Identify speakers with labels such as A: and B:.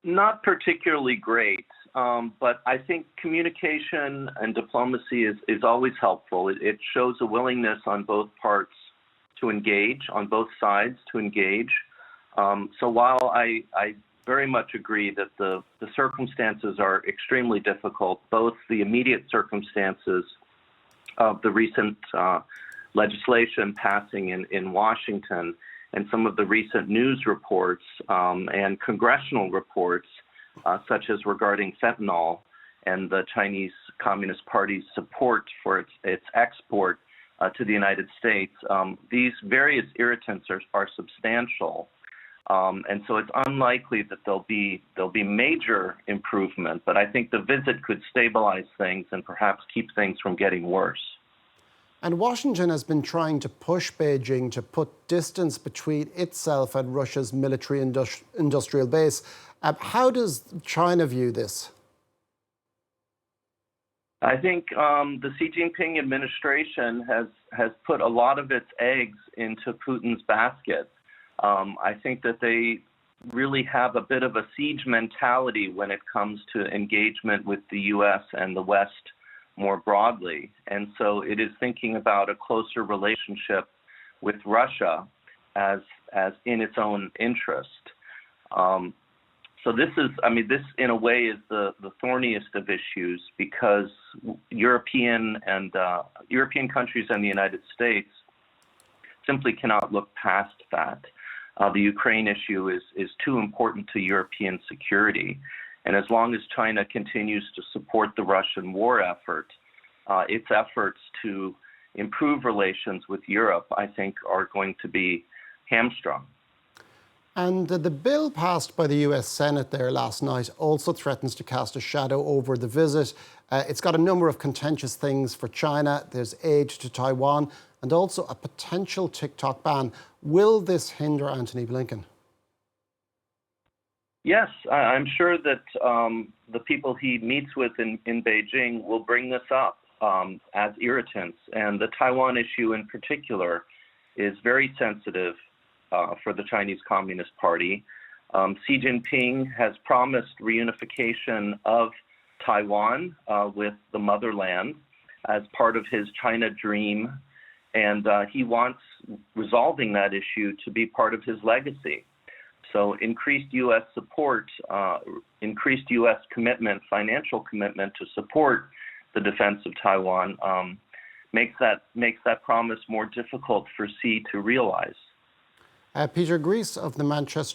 A: Not particularly great, but I think communication and diplomacy is always helpful. It shows a willingness on both parts to engage, on both sides to engage. So while I very much agree that the circumstances are extremely difficult, both the immediate circumstances of the recent legislation passing in Washington and some of the recent news reports and congressional reports, such as regarding fentanyl and the Chinese Communist Party's support for its export to the United States, these various irritants are substantial. And so it's unlikely that there'll be major improvement, but I think the visit could stabilize things and perhaps keep things from getting worse.
B: And Washington has been trying to push Beijing to put distance between itself and Russia's military industrial base. How does China view this?
A: I think the Xi Jinping administration has put a lot of its eggs into Putin's basket. I think that they really have a bit of a siege mentality when it comes to engagement with the U.S. and the West more broadly. And so it is thinking about a closer relationship with Russia as in its own interest. So this in a way is the thorniest of issues, because European countries and the United States simply cannot look past that. The Ukraine issue is too important to European security. And as long as China continues to support the Russian war effort, its efforts to improve relations with Europe, I think, are going to be hamstrung.
B: And the bill passed by the US Senate there last night also threatens to cast a shadow over the visit. It's got a number of contentious things for China. There's aid to Taiwan and also a potential TikTok ban. Will this hinder Antony Blinken?
A: Yes, I'm sure that the people he meets with in Beijing will bring this up as irritants. And the Taiwan issue in particular is very sensitive for the Chinese Communist Party. Xi Jinping has promised reunification of Taiwan with the motherland as part of his China dream. And he wants resolving that issue to be part of his legacy. So increased U.S. support, increased U.S. commitment, financial commitment to support the defense of Taiwan makes that promise more difficult for Xi to realize.
B: Peter Gries of the Manchester